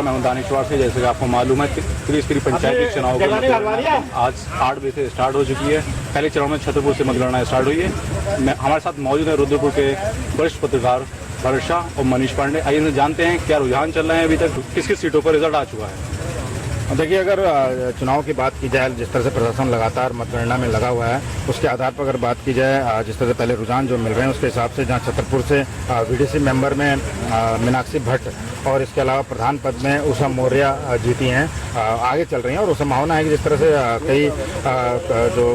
शुक्रिया। मैं दानिशवार से, जैसे कि आपको मालूम है त्रिस्तरीय पंचायती चुनाव की आज 8 बजे से स्टार्ट हो चुकी है। पहले चरण में छतरपुर से मतगणना स्टार्ट हुई है। हमारे साथ मौजूद है रुद्रपुर के वरिष्ठ पत्रकार भरत शाह और मनीष पांडे। आइए जानते हैं क्या रुझान चल रहे हैं, अभी तक किस किस सीटों पर रिजल्ट आ चुका है। देखिए, अगर चुनाव की बात की जाए, जिस तरह से प्रशासन लगातार मतगणना में लगा हुआ है, उसके आधार पर अगर बात की जाए, जिस तरह से पहले रुझान जो मिल रहे हैं उसके हिसाब से, जहां छतरपुर से वीडीसी मेंबर में मीनाक्षी भट्ट और इसके अलावा प्रधान पद में उषा मौर्य जीती हैं, आगे चल रही हैं। और संभावना है कि जिस तरह से कई जो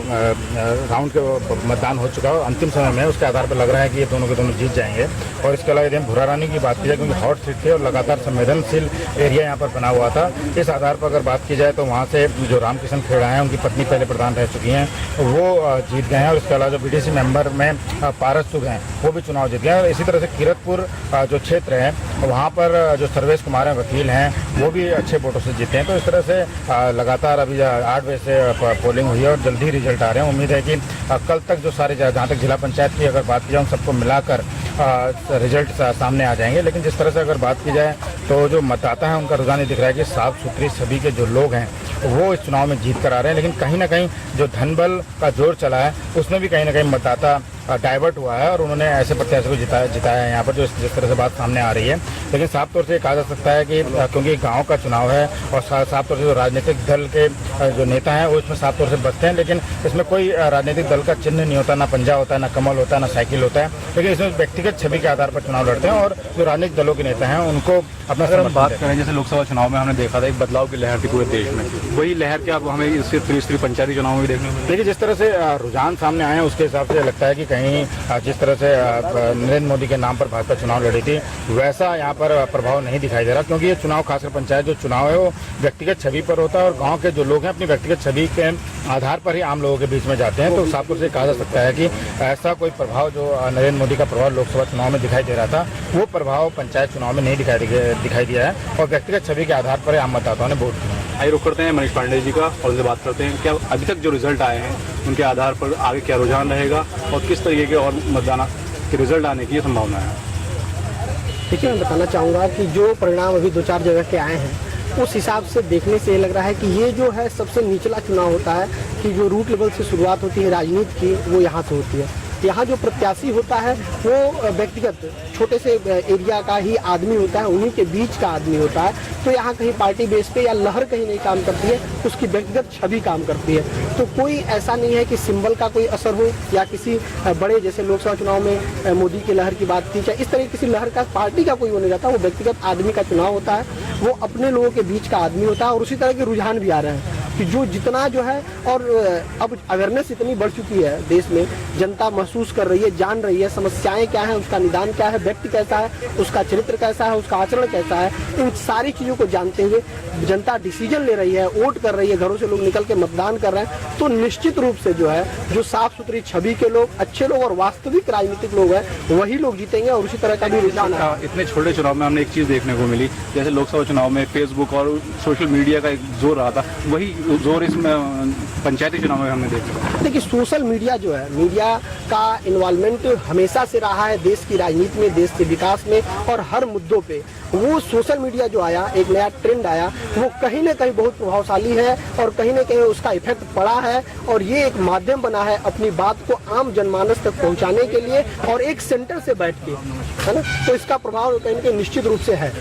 राउंड के मतदान हो चुका है अंतिम समय में, उसके आधार पर लग रहा है कि ये दोनों के दोनों जीत जाएंगे। और इसके अलावा यदि हम भुरारानी की बात की जाए, क्योंकि हॉट सीट थे और लगातार संवेदनशील एरिया यहाँ पर बना हुआ था, इस आधार पर अगर बात की जाए तो वहाँ से जो रामकिशन खेड़ा हैं, उनकी पत्नी पहले प्रधान रह चुकी हैं, वो जीत गए हैं। और इसके अलावा जो बीडीसी मेंबर में पारस चुग हैं, वो भी चुनाव जीत गए हैं। और इसी तरह से किरतपुर जो क्षेत्र है, वहाँ पर जो सर्वेश कुमार हैं, वकील हैं, वो भी अच्छे वोटों से जीते हैं। तो इस तरह से लगातार अभी 8 बजे से पोलिंग हुई है और जल्दी रिजल्ट आ रहे हैं। उम्मीद है कि कल तक जो सारे, जहाँ तक जिला पंचायत की अगर बात की जाए, उन सबको मिलाकर रिजल्ट सामने आ जाएंगे। लेकिन जिस तरह से अगर बात की जाए तो जो मतदाता है, उनका रुझान ये दिख रहा है कि साफ सुथरी सभी के जो लोग हैं वो इस चुनाव में जीत कर आ रहे हैं। लेकिन कहीं ना कहीं जो धनबल का जोर चला है, उसमें भी कहीं ना कहीं मतदाता डाइवर्ट हुआ है और उन्होंने ऐसे प्रत्याशी को जिताया है यहाँ पर, जो जिस तरह से बात सामने आ रही है। लेकिन साफ तौर से कहा जा सकता है कि क्योंकि गांव का चुनाव है और साफ तौर से जो राजनीतिक दल के जो नेता हैं वो इसमें साफ तौर से बचते हैं, लेकिन इसमें कोई राजनीतिक दल का चिन्ह नहीं होता, ना पंजा होता है, ना कमल होता है, ना साइकिल होता है। लेकिन इसमें व्यक्तिगत छवि के आधार पर चुनाव लड़ते हैं और जो राजनीतिक दलों के नेता हैं उनको अपना, अगर हम बात करें जैसे लोकसभा चुनाव में हमने देखा था एक बदलाव की लहर थी पूरे देश में, वही लहर क्या अब हमें इससे त्रिस्तरीय पंचायती चुनाव में भी देखने को? देखिए, जिस तरह से रुझान सामने आए हैं उसके हिसाब से लगता है कि कहीं जिस तरह से नरेंद्र मोदी के नाम पर भाजपा चुनाव लड़ी थी, वैसा यहाँ पर प्रभाव नहीं दिखाई दे रहा। क्योंकि ये चुनाव, खासकर पंचायत जो चुनाव है, वो व्यक्तिगत छवि पर होता है और गाँव के जो लोग हैं अपनी व्यक्तिगत छवि के आधार पर ही आम लोगों के बीच में जाते हैं। तो साफ तौर से कहा जा सकता है कि ऐसा कोई प्रभाव जो नरेंद्र मोदी का प्रभाव लोकसभा चुनाव में दिखाई दे रहा था, वो प्रभाव पंचायत चुनाव में नहीं दिखाई दिया है और व्यक्तिगत छवि के आधार पर आम मतदाताओं ने वोट दिया। आइए रुक करते हैं मनीष पांडे जी का और उनसे बात करते हैं क्या अभी तक जो रिजल्ट आए हैं उनके आधार पर आगे क्या रुझान रहेगा और किस तरीके के और मतदान के रिजल्ट आने की संभावना है। देखिए, मैं बताना चाहूँगा कि जो परिणाम अभी 2-4 जगह के आए हैं, उस हिसाब से देखने से ये लग रहा है कि ये जो है सबसे निचला चुनाव होता है कि जो रूट लेवल से शुरुआत होती है राजनीति की, वो यहाँ से होती है। यहाँ जो प्रत्याशी होता है वो व्यक्तिगत छोटे से एरिया का ही आदमी होता है, उन्हीं के बीच का आदमी होता है। तो यहाँ कहीं पार्टी बेस पे या लहर कहीं नहीं काम करती है, उसकी व्यक्तिगत छवि काम करती है। तो कोई ऐसा नहीं है कि सिंबल का कोई असर हो या किसी बड़े, जैसे लोकसभा चुनाव में मोदी की लहर की बात की जाए, इस तरह किसी लहर का पार्टी का कोई वो नहीं रहता। वो व्यक्तिगत आदमी का चुनाव होता है, वो अपने लोगों के बीच का आदमी होता है। और उसी तरह के रुझान भी आ रहे हैं कि जो जितना जो है, और अब अवेयरनेस इतनी बढ़ चुकी है देश में, जनता महसूस कर रही है, जान रही है समस्याएं क्या है, उसका निदान क्या है, व्यक्ति कैसा है, उसका चरित्र कैसा है, उसका आचरण कैसा है। इन सारी चीज़ों को जानते हुए जनता डिसीजन ले रही है, वोट कर रही है, घरों से लोग निकल के मतदान कर रहे हैं। तो निश्चित रूप से जो है, जो साफ सुथरी छवि के लोग, अच्छे लोग और वास्तविक राजनीतिक लोग हैं, वही लोग जीतेंगे। और उसी तरह का भी रुझान है। इतने छोटे चुनाव में हमने एक चीज़ देखने को मिली, जैसे लोकसभा चुनाव में फेसबुक और सोशल मीडिया का एक जोर रहा था, वही जोर इसमें पंचायती चुनाव में हमने देखा। देखिए, सोशल मीडिया जो है, मीडिया का इन्वॉल्वमेंट हमेशा से रहा है देश की राजनीति में, देश के विकास में और हर मुद्दों पे। वो सोशल मीडिया जो आया, एक नया ट्रेंड आया, वो कहीं ना कहीं बहुत प्रभावशाली है और कहीं ना कहीं उसका इफेक्ट पड़ा है। और ये एक माध्यम बना है अपनी बात को आम जनमानस तक पहुंचाने के लिए, और एक सेंटर से बैठ के, है ना। तो इसका प्रभाव कहीं ना कहीं निश्चित रूप से है।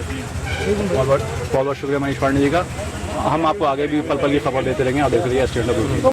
बहुत बहुत शुक्रिया मनीष पांडे जी का। हम आपको आगे भी पल पल की खबर देते रहेंगे और देखते रहिए स्टेट ऑफ।